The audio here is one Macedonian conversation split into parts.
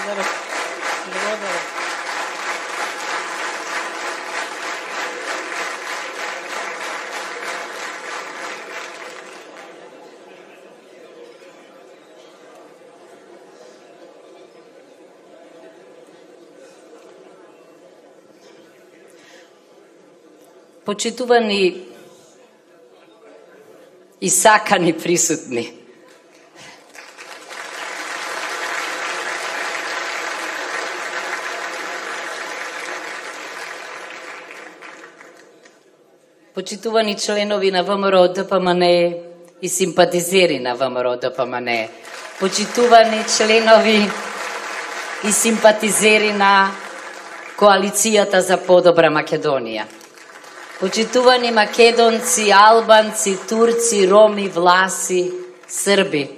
Благодаря. Почитувани и сакани присутни, почитувани членови на ВМРО ДПМН и симпатизери на ВМРО ДПМН, почитувани членови и симпатизери на Коалицијата за подобра Македонија, почитувани македонци, албанци, турци, роми, власи, срби,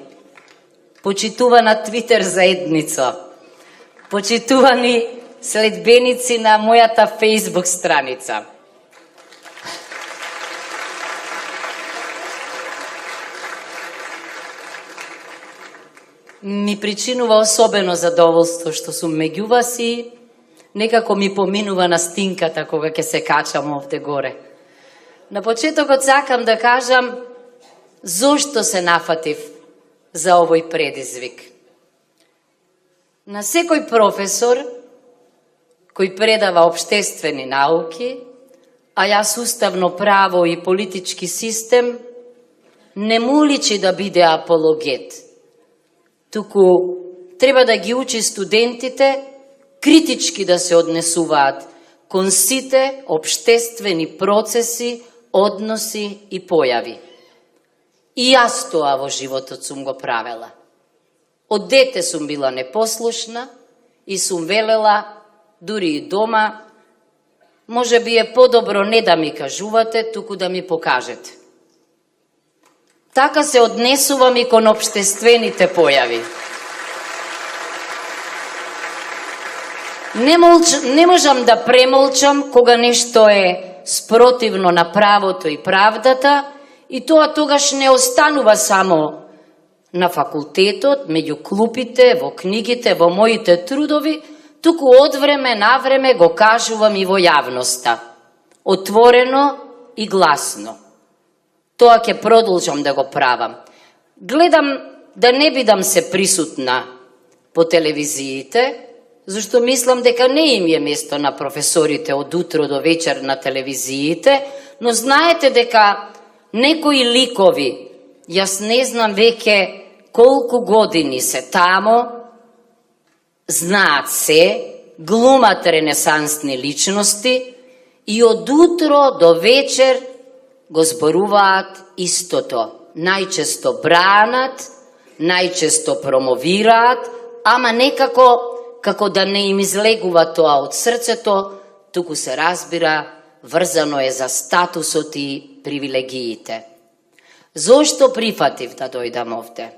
почитувана Твитер заедница, почитувани следбеници на мојата Фейсбук страница, ми причинува особено задоволство што сум меѓу вас и некако ми поминува настинката кога ќе се качам овде горе. На почетокот сакам да кажам зошто се нафатив за овој предизвик. На секој професор кој предава општествени науки, а јас уставно право и политички систем, не му личи да биде апологет, туку треба да ги учи студентите критички да се однесуваат кон сите општествени процеси, односи и појави. И јас тоа во животот сум го правела. Од дете сум била непослушна и сум велела, дури и дома, може би е подобро не да ми кажувате, туку да ми покажете. Така се однесувам и кон општествените појави. Не можам да премолчам кога нешто е спротивно на правото и правдата и тоа тогаш не останува само на факултетот, меѓу клупите, во книгите, во моите трудови, туку од време на време го кажувам и во јавноста, отворено и гласно. Тоа ќе продолжам да го правам. Гледам да не бидам се присутна по телевизиите, зашто мислам дека не им е место на професорите од утро до вечер на телевизиите, но знаете дека некои ликови, јас не знам веќе колку години се тамо, знаат се, глумат ренесансни личности и од утро до вечер го зборуваат истото. Најчесто бранат, најчесто промовираат, ама некако како да не им излегува тоа од срцето, туку се разбира, врзано е за статусот и привилегиите. Зошто прифатив да дојдам овде?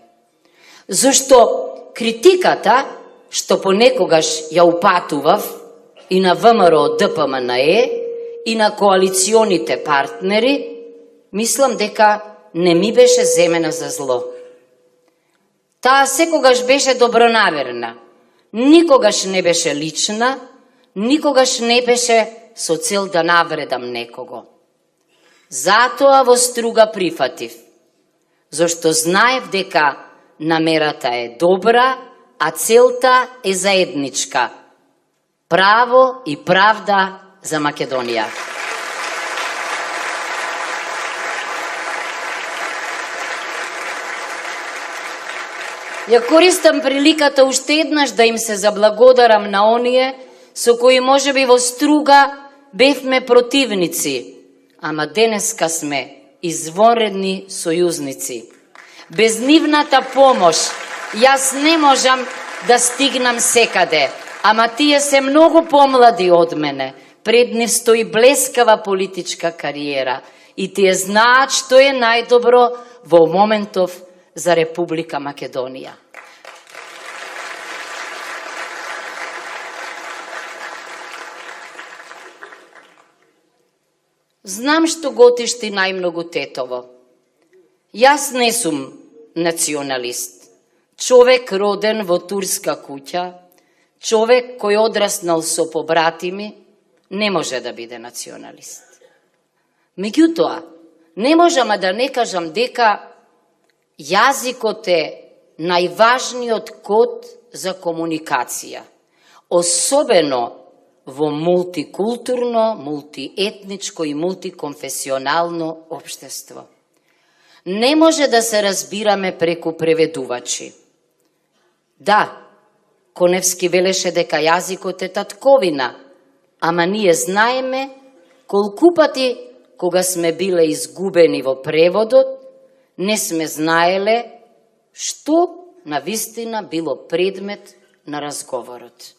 Зошто критиката, што понекогаш ја упатував и на ВМРО ДПМНЕ и на коалиционите партнери, мислам дека не ми беше земена за зло. Таа секогаш беше добронамерна, никогаш не беше лична, никогаш не беше со цел да навредам некого. Затоа во струга прифатив, зашто знаев дека намерата е добра, а целта е заедничка. Право и правда за Македонија. Ја користам приликата уште еднаш да им се заблагодарам на оние со кои можеби во струга бевме противници, ама денеска сме извонредни сојузници. Без нивната помош јас не можам да стигнам секаде, ама тие се многу помлади од мене. Пред нив стои блескава политичка кариера и тие знаат што е најдобро во моментов за Република Македонија. Знам што готишти најмногу тетово. Јас не сум националист. Човек роден во турска куќа, човек кој одраснал со побратими не може да биде националист. Меѓутоа, не можам да не кажам дека јазикот е најважниот код за комуникација, особено во мултикултурно, мултиетничко и мултиконфесионално општество. Не може да се разбираме преку преведувачи. Да, Коневски велеше дека јазикот е татковина, ама ние знаеме колку пати кога сме биле изгубени во преводот, не сме знаеле што навистина било предмет на разговорот.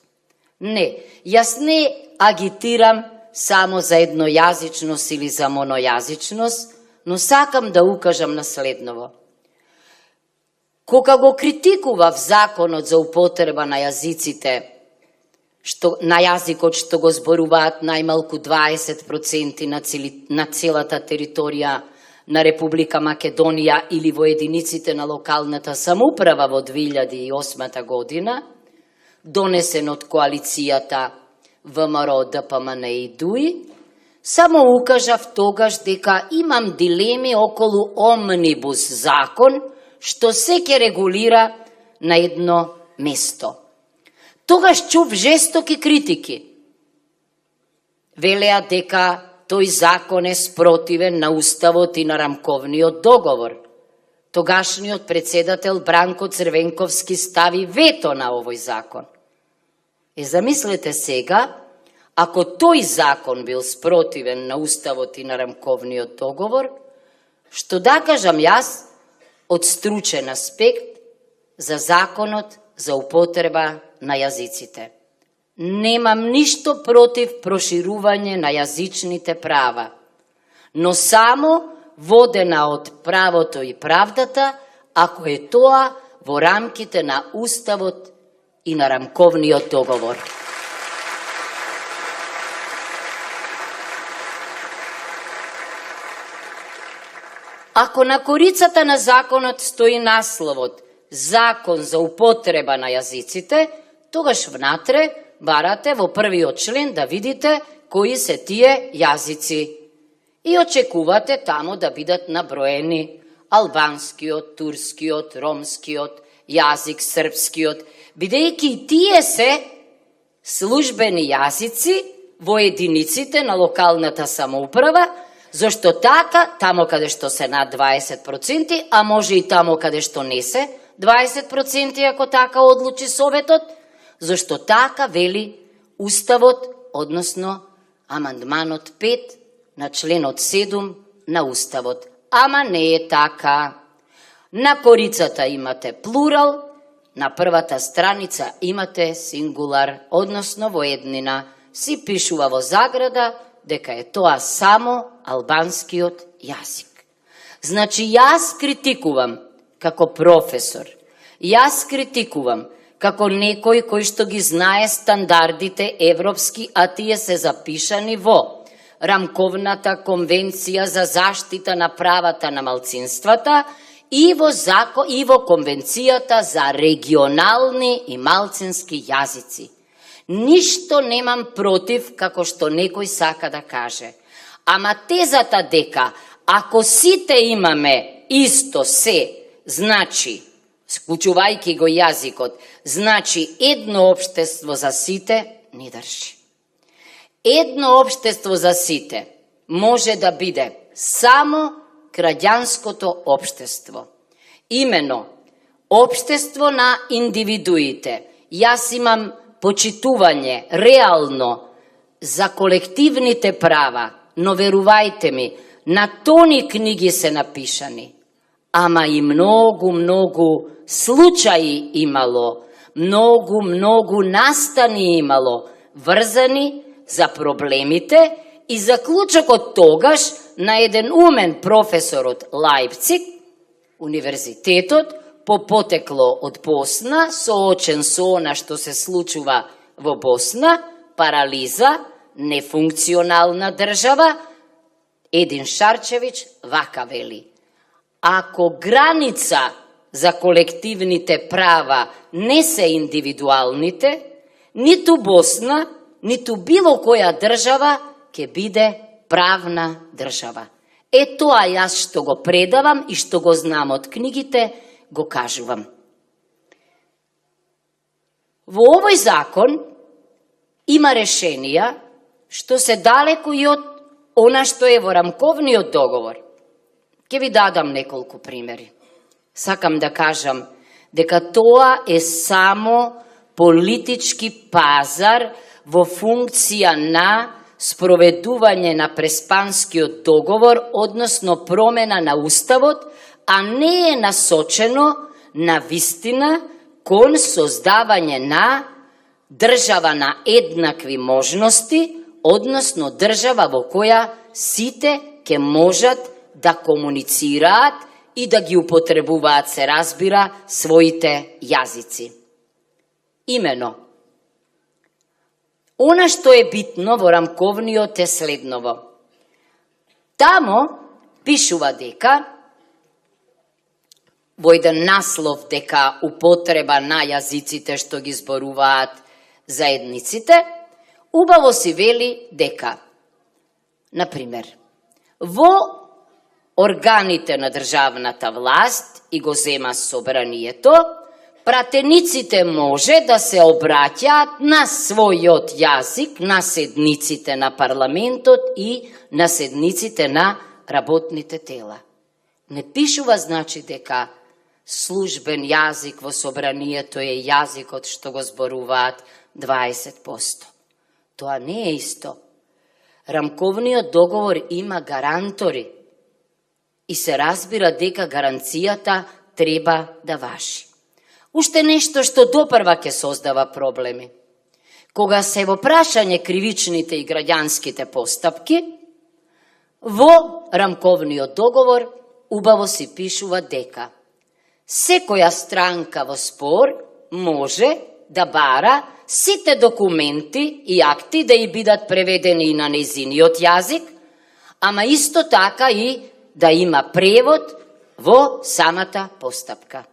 Не, јас не агитирам само за еднојазичност или за монојазичност, но сакам да укажам на следново. Кога го критикував законот за употреба на јазиците, на јазикот што го зборуваат најмалку 20% на целата територија на Република Македонија или во единиците на локалната самоуправа во 2008 година, донесен од коалицијата ВМРО, ДПМН и ДУИ, само укажав тогаш дека имам дилеми околу омнибус закон, што се ќе регулира на едно место. Тогаш чув жестоки критики. Велеа дека тој закон е спротивен на Уставот и на рамковниот договор. Тогашниот председател Бранко Црвенковски стави вето на овој закон. И замислете сега, ако тој закон бил спротивен на Уставот и на рамковниот договор, што да кажам јас од стручен аспект за законот за употреба на јазиците. Немам ништо против проширување на јазичните права, но само водена од правото и правдата, ако е тоа во рамките на Уставот и на рамковниот договор. Ако на корицата на законот стои насловот Закон за употреба на јазиците, тогаш внатре барате во првиот член да видите кои се тие јазици. И очекувате тамо да бидат наброени албанскиот, турскиот, ромскиот, јазик, српскиот, бидејќи тие се службени јазици во единиците на локалната самоуправа, зашто така, тамо каде што се над 20%, а може и тамо каде што не се 20%, ако така одлучи Советот, зашто така вели Уставот, односно амандманот 5 на членот 7 на Уставот. Ама не е така. На корицата имате плурал, на првата страница имате сингулар, односно во еднина. Си пишува во заграда дека е тоа само албанскиот јазик. Значи, јас критикувам како професор, јас критикувам како некој кој што ги знае стандардите европски, а тие се запишани во Рамковната конвенција за заштита на правата на малцинствата и во Конвенцијата за регионални и малцински јазици. Ништо немам против, како што некој сака да каже. Ама тезата дека, ако сите имаме исто се, значи, склучувајќи го јазикот, значи едно општество за сите, не држи. Едно општество за сите може да биде само граѓанското општество. Имено, општество на индивидуите. Јас имам почитување реално за колективните права, но верувајте ми, на тони книги се напишани, ама и многу случаи имало, многу настани имало, врзани за проблемите и заклучокот тогаш на еден умен професор од Лајпциг, универзитетот, по потекло од Босна, соочен со она што се случува во Босна, парализа, нефункционална држава, Един Шарчевиќ вака вели: ако граница за колективните права не се индивидуалните, ниту Босна, ниту било која држава ќе биде правна држава. Тоа јас што го предавам и што го знам од книгите, го кажувам. Во овој закон има решенија што се далеку и од она што е во рамковниот договор. Ке ви дадам неколку примери. Сакам да кажам дека тоа е само политички пазар во функција на спроведување на Преспанскиот договор, односно промена на Уставот, а не е насочено на вистина кон создавање на држава на еднакви можности, односно држава во која сите ќе можат да комуницираат и да ги употребуваат, се разбира, своите јазици. Имено, она што е битно во рамковниот е следново. Тамо пишува дека, во еден наслов дека употреба на јазиците што ги зборуваат заедниците, убаво си вели дека, например, во органите на државната власт и го зема собранието, пратениците може да се обраќаат на својот јазик на седниците на парламентот и на седниците на работните тела. Не пишува значи дека службен јазик во собранието е јазикот што го зборуваат 20%. Тоа не е исто. Рамковниот договор има гарантори и се разбира дека гаранцијата треба да важи. Уште нешто што допрва ќе создава проблеми. Кога се во прашање кривичните и граѓанските постапки, во рамковниот договор убаво си пишува дека секоја странка во спор може да бара сите документи и акти да и бидат преведени и на нејзиниот јазик, ама исто така и да има превод во самата постапка.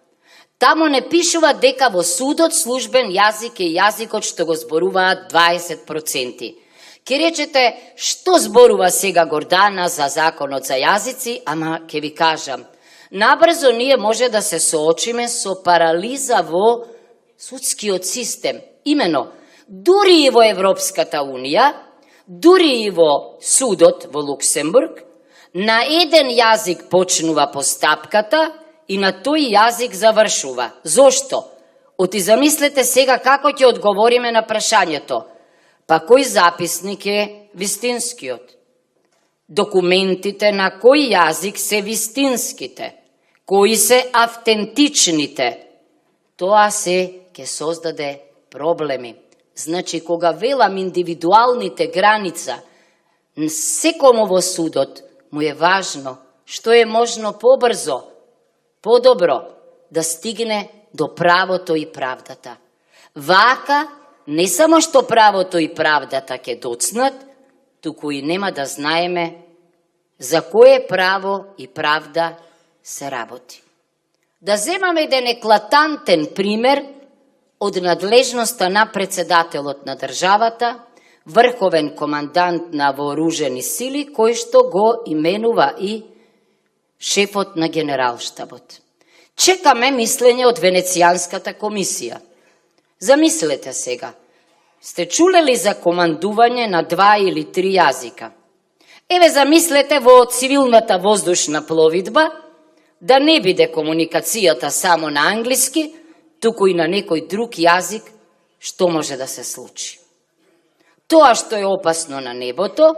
Тамо не пишува дека во судот службен јазик е јазикот што го зборуваат 20%. Ке речете, што зборува сега Гордана за законот за јазици, ама ке ви кажам, набрзо ние може да се соочиме со парализа во судскиот систем. Имено, дури и во Европската Унија, дури и во судот во Луксембург, на еден јазик почнува постапката и на тој јазик завршува. Зошто? Оти замислете сега како ќе одговориме на прашањето. Па кој записник е вистинскиот? Документите на кој јазик се вистинските? Кои се автентичните? Тоа се ќе создаде проблеми. Значи, кога велам индивидуалните граница, секому во судот му е важно што е можно побрзо, подобро да стигне до правото и правдата. Вака, не само што правото и правдата ќе доцнат, туку и нема да знаеме за кое право и правда се работи. Да земаме еден еклатантен пример од надлежноста на председателот на државата, врховен командант на вооружени сили, кој што го именува и шефот на генералштабот. Чекаме мислење од Венецијанската комисија. Замислете сега, сте чулели за командување на 2 или 3 јазика? Еве замислете во цивилната воздушна пловидба да не биде комуникацијата само на англиски, туку и на некој друг јазик, што може да се случи. Тоа што е опасно на небото,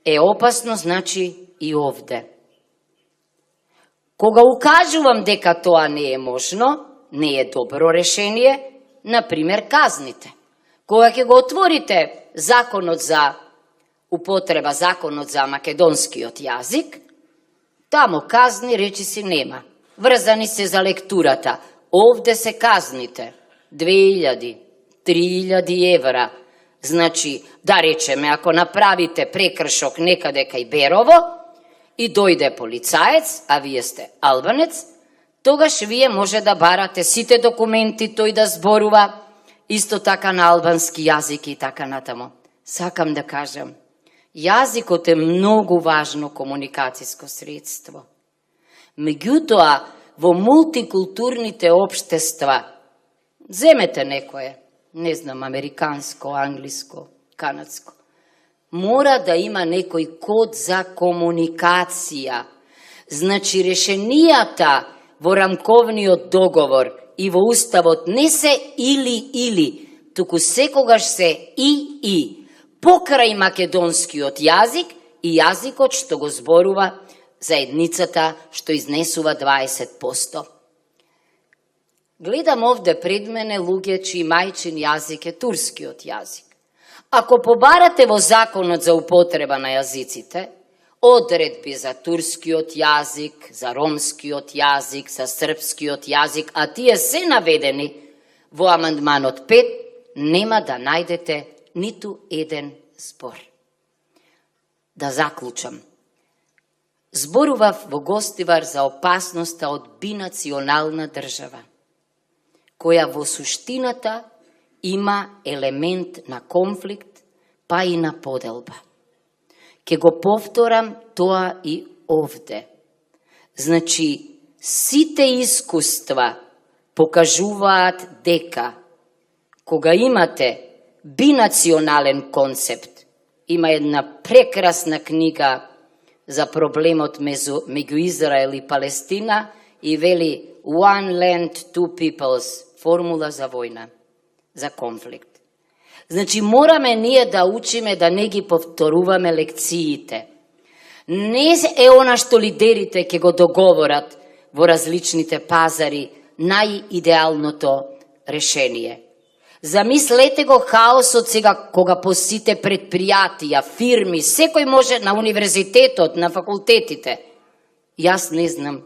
е опасно значи и овде. Кога укажувам дека тоа не е можно, не е добро решение, например казните. Кога ќе го отворите законот за употреба, законот за македонскиот јазик, тамо казни речиси нема. Врзани се за лектурата. Овде се казните 2000, 3000 евра. Значи, да речеме, ако направите прекршок некаде кај Берово и дојде полицаец, а вие сте албанец, тогаш вие може да барате сите документи тој да зборува исто така на албански јазик и така натаму. Сакам да кажам, јазикот е многу важно комуникацијско средство. Меѓутоа, во мултикултурните општества, земете некое, не знам, американско, англиско, канадско, мора да има некој код за комуникација. Значи, решенијата во рамковниот договор и во уставот не се или, туку секогаш се и. Покрај македонскиот јазик и јазикот што го зборува заедницата што изнесува 20%. Гледам овде пред мене луѓе чиј мајчин јазик е турскиот јазик. Ако побарате во законот за употреба на јазиците, одредби за турскиот јазик, за ромскиот јазик, за српскиот јазик, а тие се наведени во амандманот 5, нема да најдете ниту еден збор. Да заклучам. Зборував во Гостивар за опасноста од бинационална држава, која во суштината има елемент на конфликт, па и на поделба. Ке го повторам тоа и овде. Значи, сите искуства покажуваат дека кога имате бинационален концепт, има една прекрасна книга за проблемот меѓу Израел и Палестина и вели One Land, Two Peoples, формула за војна, за конфликт. Значи, мораме ние да учиме да не ги повторуваме лекциите. Не е она што лидерите ќе го договорат во различните пазари најидеалното решение. Замислете го хаосот сега кога по сите предпријатија, фирми, секој може на универзитетот, на факултетите. Јас не знам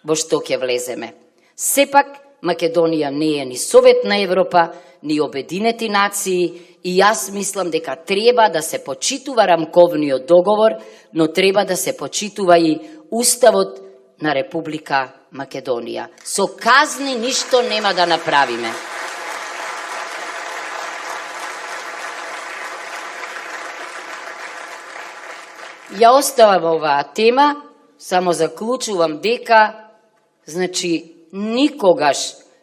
во што ќе влеземе. Сепак, Македонија не е ни Совет на Европа, ни Обединети нации и јас мислам дека треба да се почитува рамковниот договор, но треба да се почитува и Уставот на Република Македонија. Со казни ништо нема да направиме. Ја оставам оваа тема, само заклучувам дека, значи,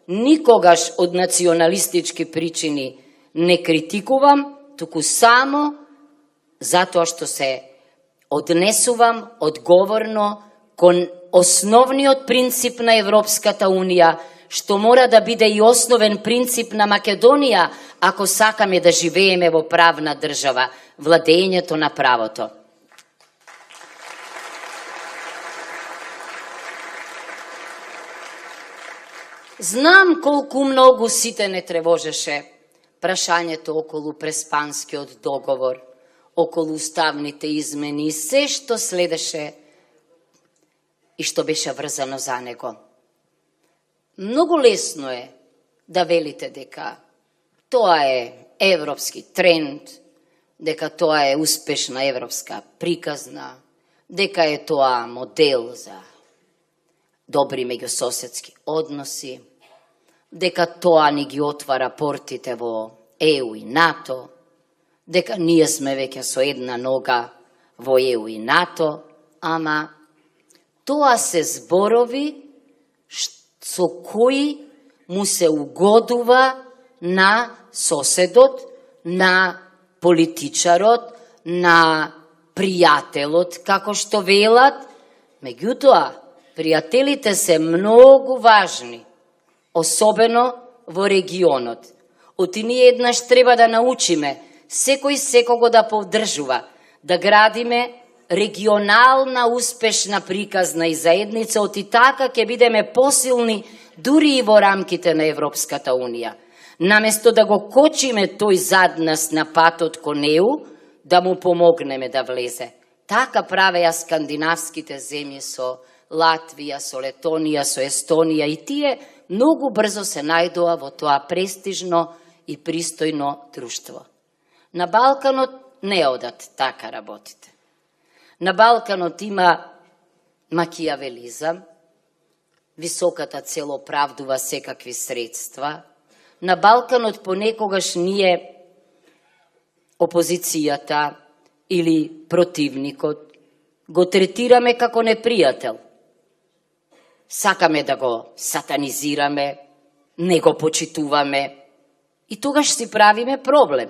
никогаш од националистички причини не критикувам, туку само затоа што се однесувам одговорно кон основниот принцип на Европската Унија, што мора да биде и основен принцип на Македонија, ако сакаме да живееме во правна држава, владењето на правото. Знам колку многу сите не тревожеше прашањето околу Преспанскиот договор, околу уставните измени и се што следеше и што беше врзано за него. Многу лесно е да велите дека тоа е европски тренд, дека тоа е успешна европска приказна, дека е тоа модел за добри меѓусоседски односи, дека тоа ни ги отвара портите во ЕУ и НАТО, дека ние сме веќе со една нога во ЕУ и НАТО, ама тоа се зборови со кои му се угодува на соседот, на политичарот, на пријателот, како што велат. Меѓутоа, пријателите се многу важни, особено во регионот. Оти ние еднаш треба да научиме секој секого да поддржува, да градиме регионална успешна приказна и заедница, оти така ќе бидеме посилни дури и во рамките на Европската Унија. Наместо да го кочиме тој зад нас на патот кон ЕУ, да му помогнеме да влезе. Така правеа скандинавските земји со Латвија, со Летонија, со Естонија и тие многу брзо се најдоа во тоа престижно и пристојно друштво. На Балканот не одат така работите. На Балканот има макијавелизам, високата цел оправдува секакви средства, На Балканот понекогаш ние, опозицијата или противникот, го третираме како непријател. Сакаме да го сатанизираме, не го почитуваме и тогаш си правиме проблем.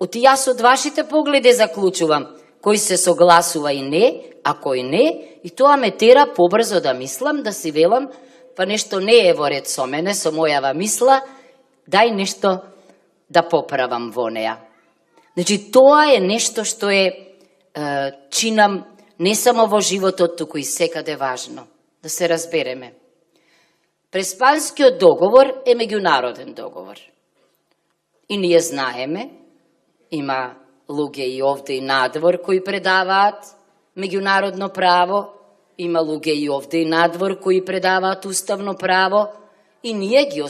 Оти јас од вашите погледи заклучувам кој се согласува и не, а кој не, и тоа ме тера побрзо да мислам, да си велам, па нешто не е во ред со мене, со мојава мисла, дај нешто да поправам во неа. Значи, тоа е нешто што чинам не само во животот, туку и секаде важно. Да се разбереме. Преспанскиот договор е меѓународен договор. И ние знаеме, има луѓе и овде и надвор кои предаваат меѓународно право, има луѓе и овде и надвор кои предаваат уставно право, и ние ги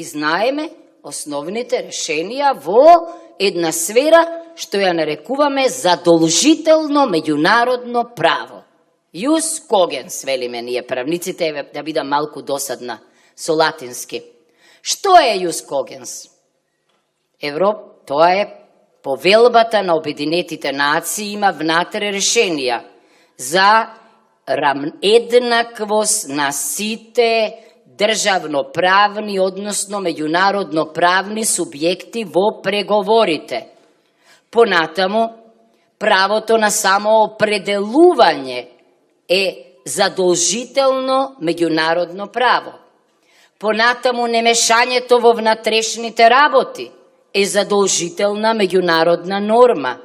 знаеме основните решенија во една сфера што ја нарекуваме задолжително меѓународно право. Ius cogens, велиме ние правниците, да бидам малку досадна со латински. Што е ius cogens? Тоа е повелбата на Обединетите нации, има внатре решенија за еднаквост на сите државноправни, односно меѓународноправни субјекти во преговорите. Понатаму, правото на самоопределување е задолжително меѓународно право. Понатаму, немешањето во внатрешните работи е задолжителна меѓународна норма.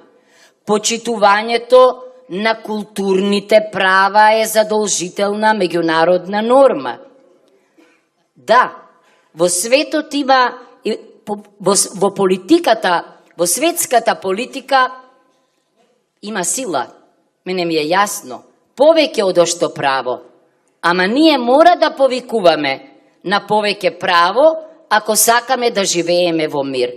Почитувањето на културните права е задолжителна меѓународна норма. Да, во светот има, во политиката, во светската политика има сила. Мене ми е јасно. Повеќе од што право. Ама ние мора да повикуваме на повеќе право, ако сакаме да живееме во мир.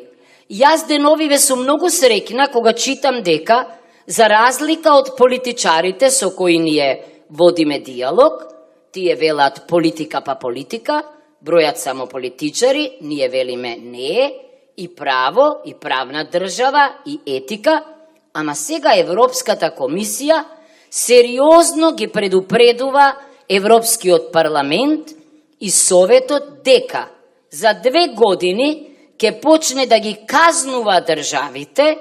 Јас деновиве сум многу среќна кога читам дека, за разлика од политичарите со кои ние водиме диалог, тие велат политика па политика, бројат само политичари, ние велиме не, и право, и правна држава, и етика, ама сега Европската комисија сериозно ги предупредува Европскиот парламент и Советот дека за 2 години ќе почне да ги казнува државите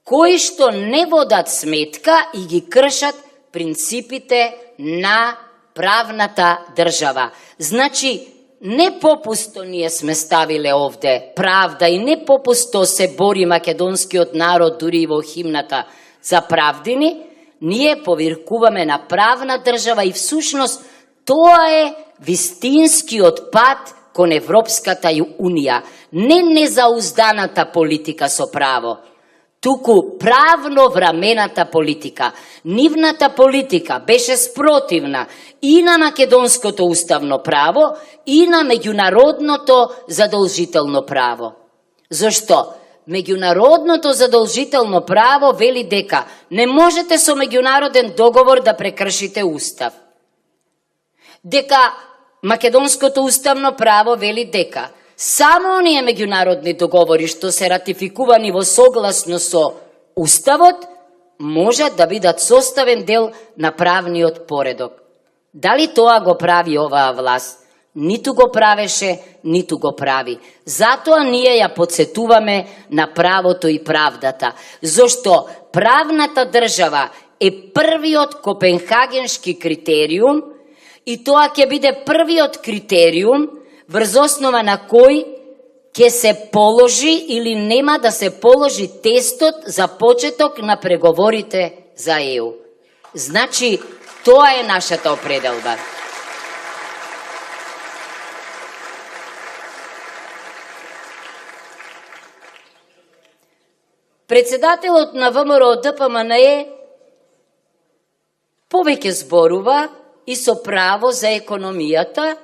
кои што не водат сметка и ги кршат принципите на правната држава. Значи, не попусто ние сме ставиле овде правда и не попусто се бори македонскиот народ дури и во химната за правдини, ние повиркуваме на правна држава и всушност тоа е вистинскиот пат кон Европската Унија. Не незаузданата политика со право, туку правно врамената политика. Нивната политика беше спротивна и на македонското уставно право, и на меѓународното задолжително право. Зошто? Меѓународното задолжително право вели дека не можете со меѓународен договор да прекршите устав. Дека македонското уставно право вели дека само оние меѓународни договори што се ратификувани во согласно со уставот можат да бидат составен дел на правниот поредок. Дали тоа го прави оваа власт? Ниту го правеше, ниту го прави. Затоа ние ја подсетуваме на правото и правдата. Зошто правната држава е првиот копенхагеншки критериум и тоа ќе биде првиот критериум врз основа на кој ќе се положи или нема да се положи тестот за почеток на преговорите за ЕУ. Значи, тоа е нашата определба. Председателот на ВМРО ДПМНЕ повеќе зборува и со право за економијата.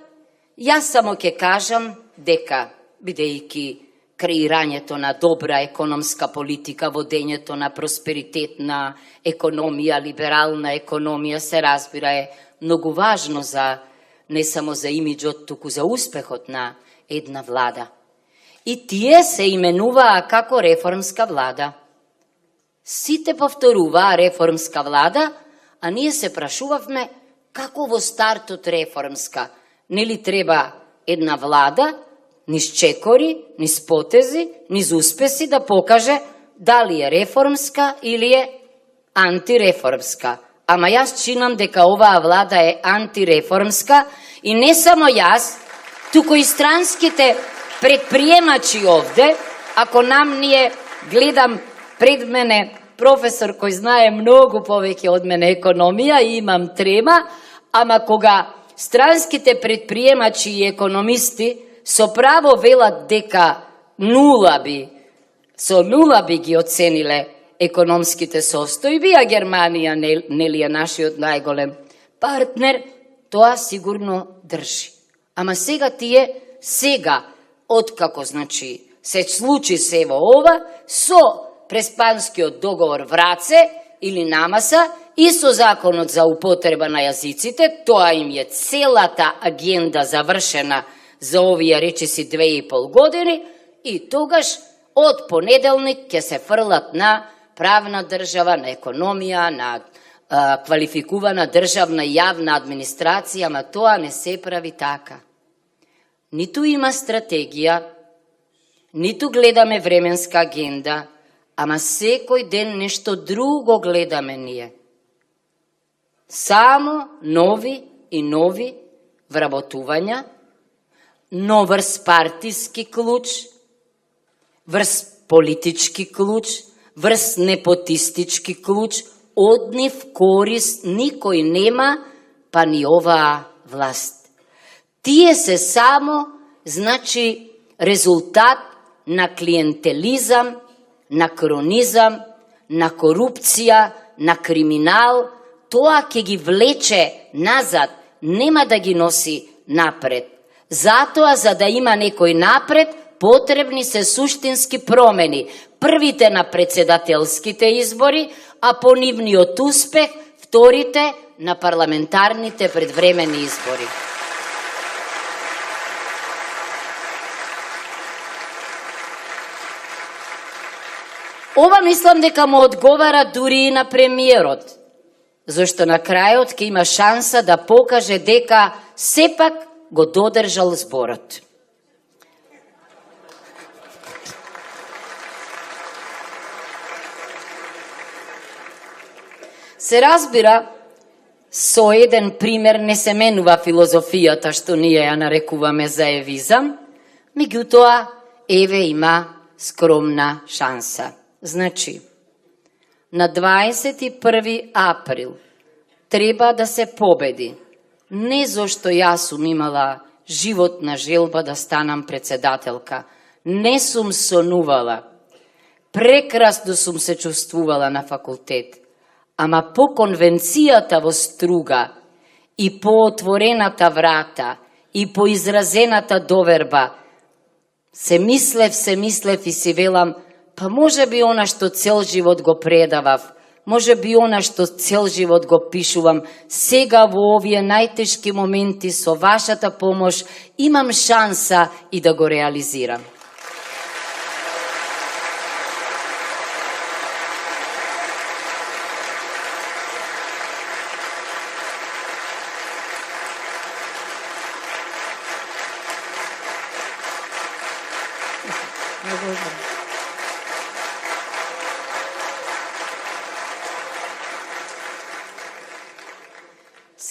Јас само ќе кажам дека, бидејќи креирањето на добра економска политика, водењето на просперитетна економија, либерална економија, се разбира е многу важно за не само за имиджот, туку за успехот на една влада. и тие се именуваа како реформска влада. Сите повторуваа реформска влада, а ние се прашувавме како во стартот реформска. Нели треба една влада, низ чекори, низ потези, низ успеси да покаже дали е реформска или е антиреформска. Ама јас чинам дека оваа влада е антиреформска и не само јас, туку и странските предприемачи овде, ако нам ние, гледам пред мене професор кој знае многу повеќе од мене економија и имам трема, ама кога странските предприемачи и економисти со право велат дека со нула би ги оцениле економските состојби, а Германија нели е нашиот најголем партнер, тоа сигурно држи. Ама сега откако се случи се во ова, со Преспанскиот договор враце или намаса и со законот за употреба на јазиците, тоа им е целата агенда завршена за овие речиси 2,5 години и тогаш од понеделник ќе се фрлат на правна држава, на економија, на квалификувана државна и јавна администрација, ама тоа не се прави така. Ниту има стратегија, ниту гледаме временска агенда, ама секој ден нешто друго гледаме ние. Само нови и нови вработувања, но врз партиски клуч, врз политички клуч, врз непотистички клуч, од нив корист никој нема, па ни оваа власт. Тие се само, резултат на клиентелизам, на кронизам, на корупција, на криминал. Тоа ќе ги влече назад, нема да ги носи напред. Затоа, за да има некој напред, потребни се суштински промени. Првите на председателските избори, а по нивниот успех, вторите на парламентарните предвремени избори. Ова мислам дека му одговара дури и на премиерот, зашто на крајот ќе има шанса да покаже дека сепак го додржал зборот. Се разбира, со еден пример не се менува филозофијата што ние ја нарекуваме заевизам, меѓутоа еве има скромна шанса. На 21 април треба да се победи. Не зашто јас сум имала животна желба да станам председателка. Не сум сонувала. Прекрасно сум се чувствувала на факултет. Ама по конвенцијата во Струга и по отворената врата и по изразената доверба се мислев и си велам, па може би она што цел живот го предавав, може би она што цел живот го пишувам, сега во овие најтешки моменти со вашата помош имам шанса и да го реализирам.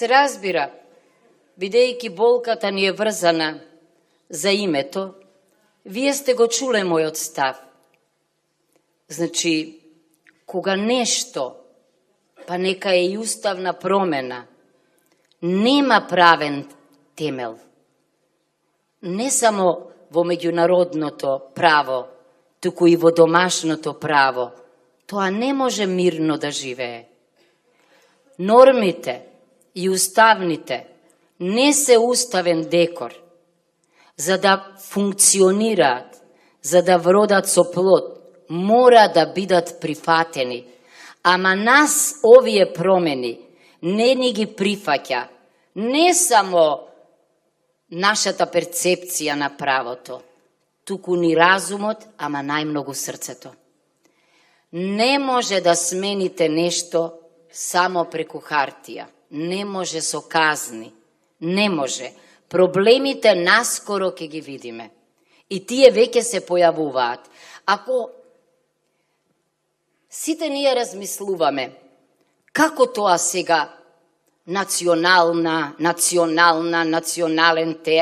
Се разбира, бидејќи болката ни е врзана за името, вие сте го чуле мојот став. Кога нешто, па нека е и уставна промена, нема правен темел, не само во меѓународното право, туку и во домашното право, тоа не може мирно да живее. Нормите и уставните не се уставен декор, за да функционираат, за да вродат со плод, мора да бидат прифатени. Ама нас овие промени не ни ги прифаќа, не само нашата перцепција на правото, туку ни разумот, ама најмногу срцето. Не може да смените нешто само преку хартија. Не може со казни. Не може. Проблемите наскоро ќе ги видиме. И тие веќе се појавуваат. Ако сите ние размислуваме, како тоа сега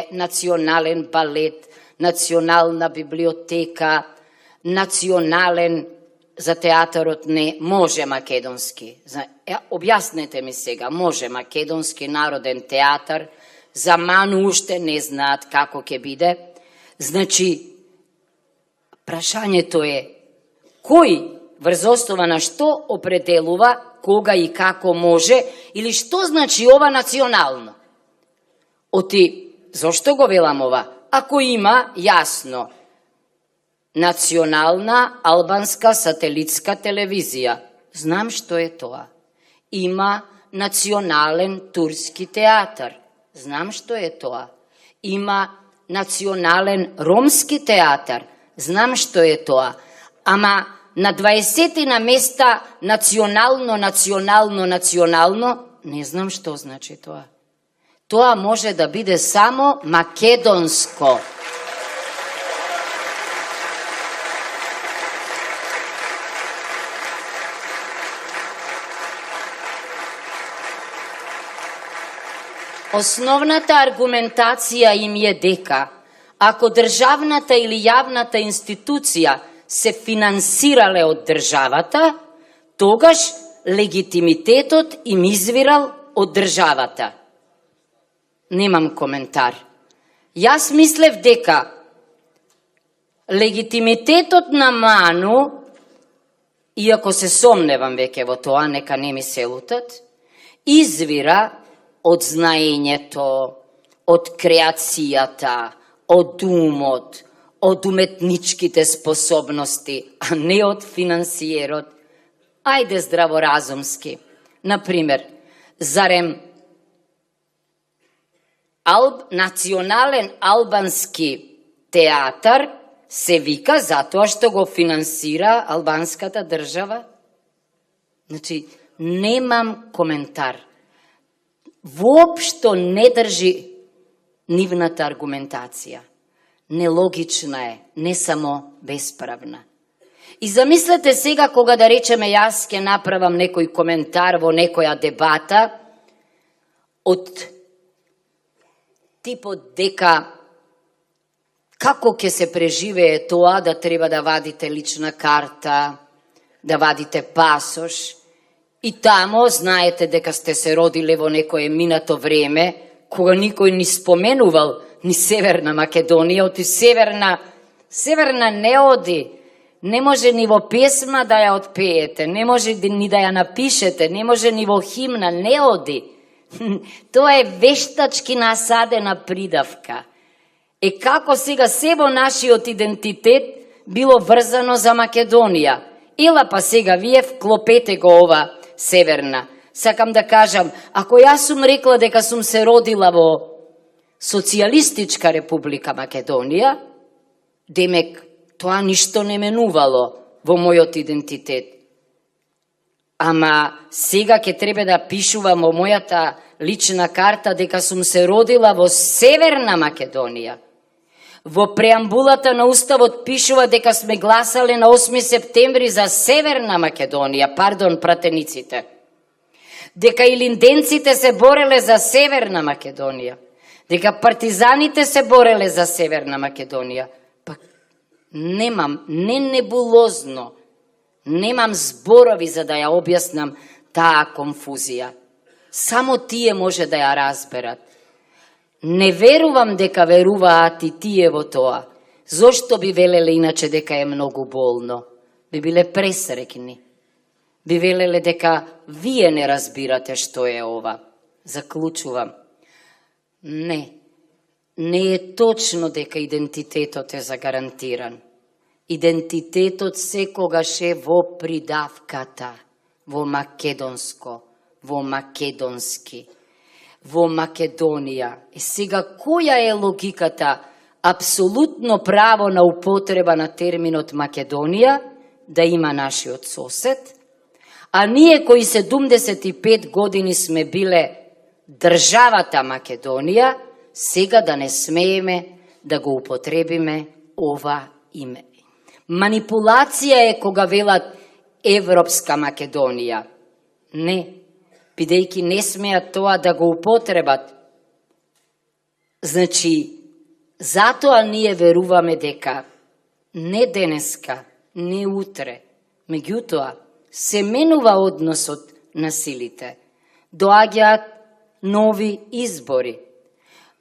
национален балет, национална библиотека, национален за театарот не може македонски. Објаснете ми сега, може македонски народен театар, за ману уште не знаат како ќе биде. Значи, прашањето е, кој врз основа на што определува кога и како може, или што значи ова национално? Зошто го велам ова? Ако има јасно национална албанска сателитска телевизија, знам што е тоа. Има национален турски театар, знам што е тоа. Има национален ромски театар, знам што е тоа. Ама на 20 места национално, не знам што значи тоа. Тоа може да биде само македонско. Основната аргументација им е дека ако државната или јавната институција се финансирале од државата, тогаш легитимитетот им извирал од државата. Немам коментар. Јас мислев дека легитимитетот на Ману, иако се сомневам веќе во тоа, нека не ми се лутат, извира од знаењето, од креацијата, од умот, од уметничките способности, а не од финансиерот. Ајде здраворазумски. Например, зарем национален албански театар се вика затоа што го финансира албанската држава? Значи, немам коментар. Воопшто не држи нивната аргументација. Нелогична е, не само бесправна. И замислете сега кога да речеме јас ќе направам некој коментар во некоја дебата од типот дека како ќе се преживее тоа да треба да вадите лична карта, да вадите пасош, и тамо знаете дека сте се родиле во некое минато време, кога никој ни споменувал ни Северна Македонија, оти Северна не оди, не може ни во песма да ја отпеете, не може ни да ја напишете, не може ни во химна, не оди. Тоа е вештачки насадена придавка. Како сега се во нашиот идентитет било врзано за Македонија. Ела па сега вие вклопете го ова Северна. Сакам да кажам, ако јас сум рекла дека сум се родила во Социјалистичка република Македонија, демек тоа ништо не менувало во мојот идентитет. Ама сега ќе треба да пишувам во мојата лична карта дека сум се родила во Северна Македонија. Во преамбулата на Уставот пишува дека сме гласале на 8 септември за Северна Македонија, пардон, пратениците. Дека илинденците се бореле за Северна Македонија. Дека партизаните се бореле за Северна Македонија. Па немам, не небулозно, немам зборови за да ја објаснам таа конфузија. Само тие може да ја разберат. Не верувам дека веруваат и тие во тоа. Зошто би велеле иначе дека е многу болно? Би биле пресрекни. Би велеле дека вие не разбирате што е ова. Заклучувам. Не е точно дека идентитетот е загарантиран. Идентитетот секогаш е во придавката, во македонско, во македонски, во Македонија. И сега, која е логиката апсолутно право на употреба на терминот Македонија да има нашиот сосед, а ние кои 75 години сме биле државата Македонија, сега да не смееме да го употребиме ова име. Манипулација е кога велат Европска Македонија. Не, бидејќи не смеат тоа да го употребат. Значи, затоа ние веруваме дека не денеска, не утре, меѓутоа, се менува односот на силите. Доаѓаат нови избори,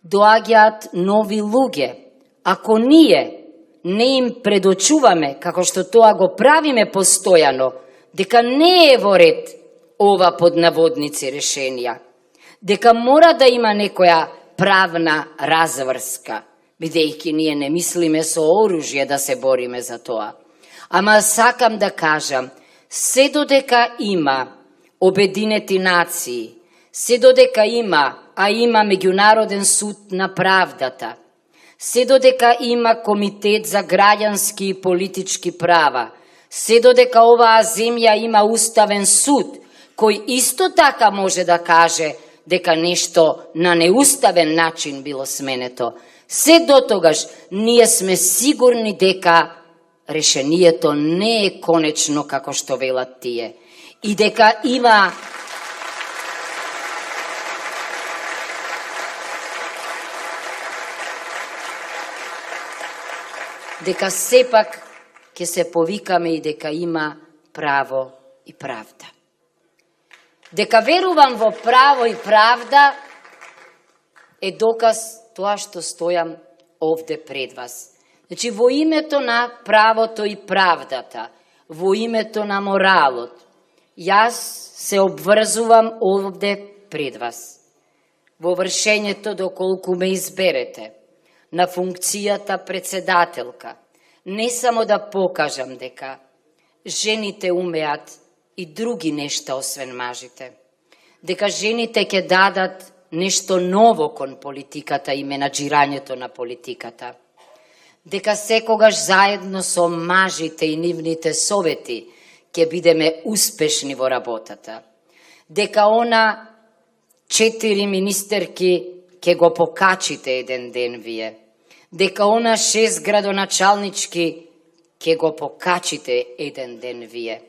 доаѓаат нови луѓе. Ако ние не им предочуваме, како што тоа го правиме постојано, дека не е во ред ова под наводници решенија, дека мора да има некоја правна разврска, бидејќи ние не мислиме со оружје да се бориме за тоа. Ама сакам да кажам, се додека има Обединети нации, се додека има, а има Меѓународен суд на правдата, се додека има Комитет за граѓански и политички права, се додека оваа земја има Уставен суд, кој исто така може да каже дека нешто на неуставен начин било сменето, се дотогаш ние сме сигурни дека решението не е конечно како што велат тие и дека има дека сепак ќе се повикаме и дека има право и правда. Дека верувам во право и правда е доказ тоа што стојам овде пред вас. Значи, во името на правото и правдата, во името на моралот, јас се обврзувам овде пред вас. Во вршењето доколку ме изберете, на функцијата председателка, не само да покажам дека жените умеат и други нешта освен мажите, дека жените ќе дадат нешто ново кон политиката и менаџирањето на политиката, дека секогаш заедно со мажите и нивните совети ќе бидеме успешни во работата, дека она 4 министерки ќе го покачите еден ден вие, дека она 6 градоначалнички ќе го покачите еден ден вие,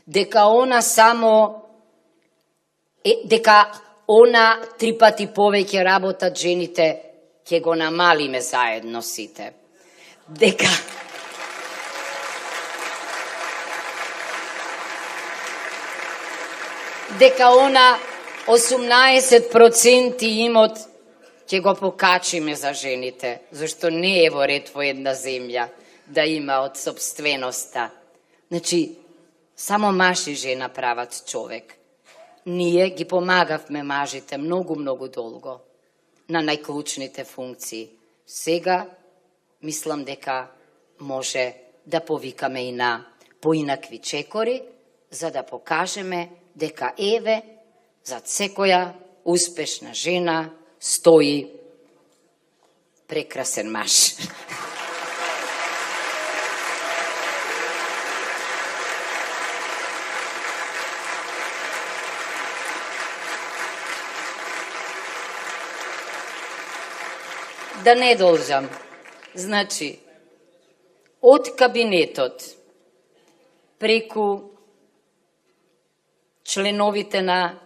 дека она само дека она 3 пати повеќе работат жените ќе го намалиме заедно сите. Дека она 18% имот ќе го покачиме за жените, зашто не е во ред во една земја да има од собственоста. Значи, само маж и жена прават човек. Ние ги помагавме мажите многу долго на најклучните функции. Сега, мислам дека може да повикаме и на поинакви чекори, за да покажеме дека еве, зад секоја успешна жена стои прекрасен маж. Да не должам. Значи, од кабинетот, преку членовите на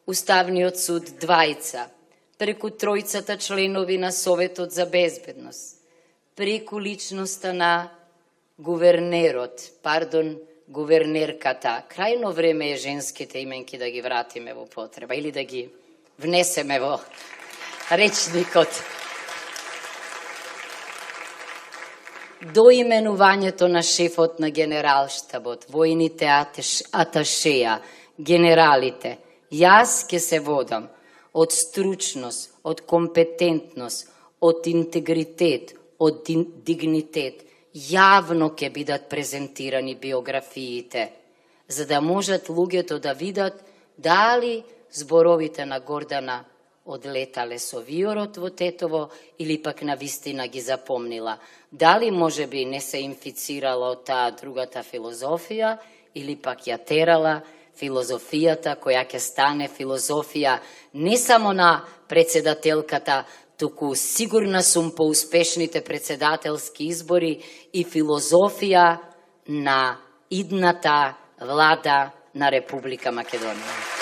Уставниот суд двајца, преку тројцата членови на Советот за безбедност, преку личноста на гувернерката. Крајно време е женските именки да ги вратиме во потреба или да ги внесеме во речникот. До именувањето на шефот на генералштабот, војните аташеја, генералите, јас ќе се водам од стручност, од компетентност, од интегритет, од дигнитет. Јавно ќе бидат презентирани биографиите, за да можат луѓето да видат дали зборовите на Гордана одлетале со виорот во Тетово или пак на вистина ги запомнила. Дали може би не се инфицирала од таа другата филозофија или пак ја терала филозофијата која ќе стане филозофија не само на председателката, туку сигурна сум по успешните председателски избори и филозофија на идната влада на Република Македонија.